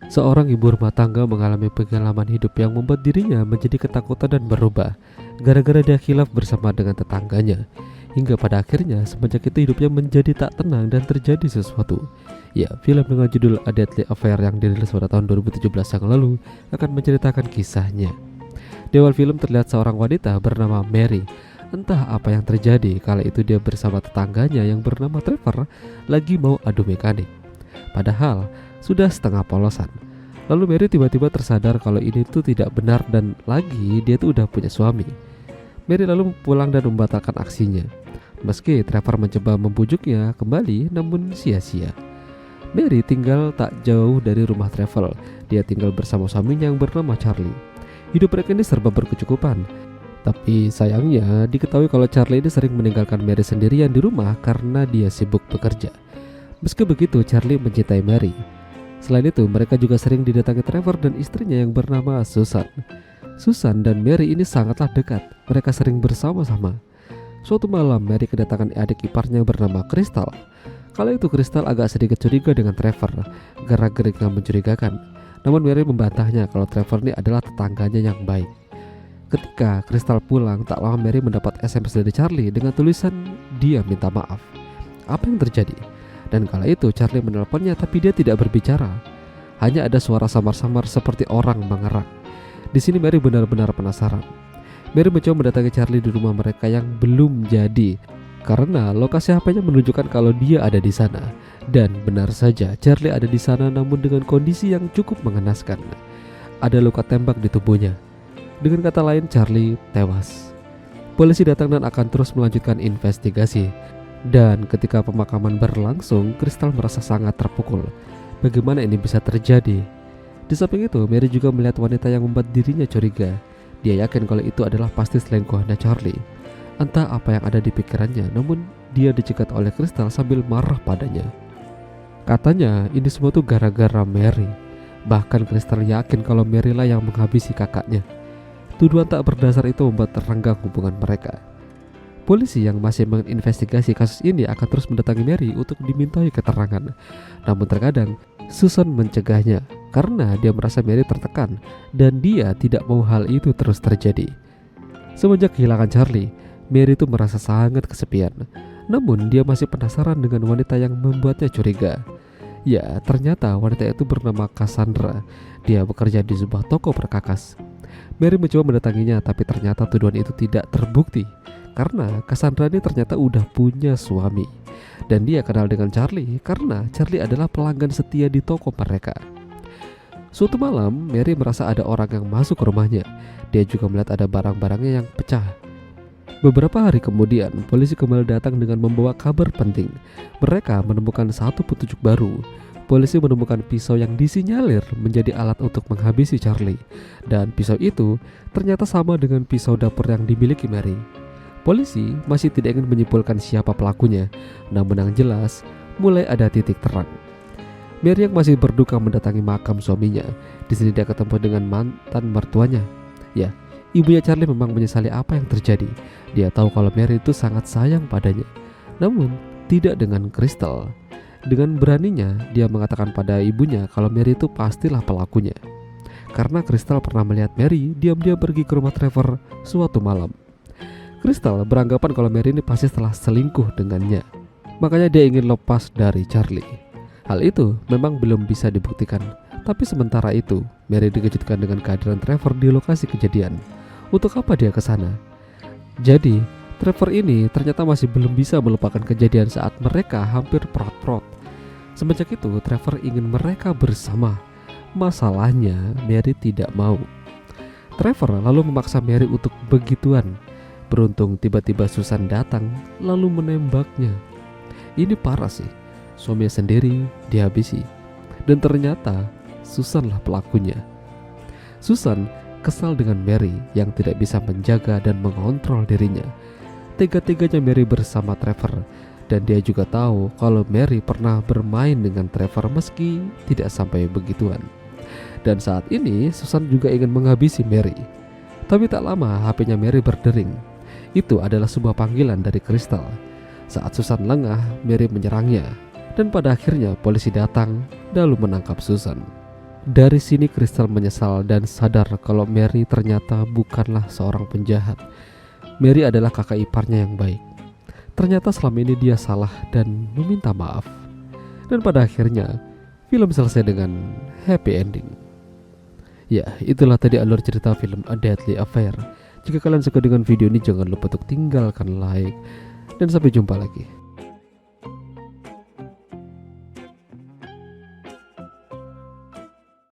Seorang ibu rumah tangga mengalami pengalaman hidup yang membuat dirinya menjadi ketakutan dan berubah gara-gara dia khilaf bersama dengan tetangganya. Hingga pada akhirnya semenjak itu hidupnya menjadi tak tenang dan terjadi sesuatu. Ya, film dengan judul A Deadly Affair yang dirilis pada tahun 2017 yang lalu akan menceritakan kisahnya. Di awal film terlihat seorang wanita bernama Mary. Entah apa yang terjadi kala itu dia bersama tetangganya yang bernama Trevor lagi mau adu mekanik. Padahal sudah setengah polosan. Lalu Mary tiba-tiba tersadar kalau ini tuh tidak benar dan lagi dia tuh udah punya suami. Mary lalu pulang dan membatalkan aksinya. Meski Trevor mencoba membujuknya kembali namun sia-sia. Mary tinggal tak jauh dari rumah Trevor. Dia tinggal bersama suaminya yang bernama Charlie. Hidup mereka ini serba berkecukupan. Tapi sayangnya diketahui kalau Charlie ini sering meninggalkan Mary sendirian di rumah karena dia sibuk bekerja. Meski begitu, Charlie mencintai Mary. Selain itu, mereka juga sering didatangi Trevor dan istrinya yang bernama Susan. Susan dan Mary ini sangatlah dekat. Mereka sering bersama-sama. Suatu malam, Mary kedatangan adik iparnya bernama Crystal. Kala itu Crystal agak sedikit curiga dengan Trevor, gerak-gerik yang mencurigakan. Namun Mary membantahnya kalau Trevor ini adalah tetangganya yang baik. Ketika Crystal pulang, tak lama Mary mendapat SMS dari Charlie dengan tulisan dia minta maaf. Apa yang terjadi? Dan kala itu Charlie menelponnya tapi dia tidak berbicara. Hanya ada suara samar-samar seperti orang mengerak. Di sini Mary benar-benar penasaran. Mary mencoba mendatangi Charlie di rumah mereka yang belum jadi karena lokasi HP-nya menunjukkan kalau dia ada di sana. Dan benar saja Charlie ada di sana namun dengan kondisi yang cukup mengenaskan. Ada luka tembak di tubuhnya. Dengan kata lain Charlie tewas. Polisi datang dan akan terus melanjutkan investigasi. Dan ketika pemakaman berlangsung, Crystal merasa sangat terpukul. Bagaimana ini bisa terjadi? Di samping itu, Mary juga melihat wanita yang membuat dirinya curiga. Dia yakin kalau itu adalah pasti selingkuhannya Charlie. Entah apa yang ada di pikirannya, namun dia dicegat oleh Crystal sambil marah padanya. Katanya ini semua tuh gara-gara Mary. Bahkan Crystal yakin kalau Mary lah yang menghabisi kakaknya. Tuduhan tak berdasar itu membuat renggang hubungan mereka. Polisi yang masih menginvestigasi kasus ini akan terus mendatangi Mary untuk dimintai keterangan. Namun terkadang Susan mencegahnya karena dia merasa Mary tertekan dan dia tidak mau hal itu terus terjadi. Semenjak kehilangan Charlie, Mary itu merasa sangat kesepian. Namun dia masih penasaran dengan wanita yang membuatnya curiga. Ya, ternyata wanita itu bernama Cassandra. Dia bekerja di sebuah toko perkakas. Mary mencoba mendatanginya tapi ternyata tuduhan itu tidak terbukti. Karena Cassandra ini ternyata udah punya suami. Dan dia kenal dengan Charlie karena Charlie adalah pelanggan setia di toko mereka. Suatu malam Mary merasa ada orang yang masuk ke rumahnya. Dia juga melihat ada barang-barangnya yang pecah. Beberapa hari kemudian polisi kembali datang dengan membawa kabar penting. Mereka menemukan satu petunjuk baru. Polisi menemukan pisau yang disinyalir menjadi alat untuk menghabisi Charlie. Dan pisau itu ternyata sama dengan pisau dapur yang dimiliki Mary. Polisi masih tidak ingin menyimpulkan siapa pelakunya, namun yang jelas mulai ada titik terang. Mary yang masih berduka mendatangi makam suaminya. Di sini dia ketemu dengan mantan mertuanya. Ya, ibunya Charlie memang menyesali apa yang terjadi. Dia tahu kalau Mary itu sangat sayang padanya, namun tidak dengan Crystal. Dengan beraninya dia mengatakan pada ibunya kalau Mary itu pastilah pelakunya. Karena Crystal pernah melihat Mary diam-diam pergi ke rumah Trevor suatu malam. Crystal beranggapan kalau Mary ini pasti telah selingkuh dengannya. Makanya dia ingin lepas dari Charlie. Hal itu memang belum bisa dibuktikan. Tapi sementara itu, Mary dikejutkan dengan kehadiran Trevor di lokasi kejadian. Untuk apa dia ke sana? Jadi, Trevor ini ternyata masih belum bisa melupakan kejadian saat mereka hampir prot-prot. Semenjak itu, Trevor ingin mereka bersama. Masalahnya, Mary tidak mau. Trevor lalu memaksa Mary untuk begituan. Beruntung tiba-tiba Susan datang lalu menembaknya. Ini parah sih. Suaminya sendiri dihabisi. Dan ternyata Susanlah pelakunya. Susan kesal dengan Mary yang tidak bisa menjaga dan mengontrol dirinya. Tega-teganya Mary bersama Trevor. Dan dia juga tahu kalau Mary pernah bermain dengan Trevor meski tidak sampai begituan. Dan saat ini Susan juga ingin menghabisi Mary. Tapi tak lama HP-nya Mary berdering. Itu adalah sebuah panggilan dari Crystal. Saat Susan lengah, Mary menyerangnya. Dan pada akhirnya polisi datang lalu menangkap Susan. Dari sini Crystal menyesal dan sadar kalau Mary ternyata bukanlah seorang penjahat. Mary adalah kakak iparnya yang baik. Ternyata selama ini dia salah dan meminta maaf. Dan pada akhirnya film selesai dengan happy ending. Ya, itulah tadi alur cerita film A Deadly Affair. Jika kalian suka dengan video ini, jangan lupa untuk tinggalkan like. Dan sampai jumpa lagi.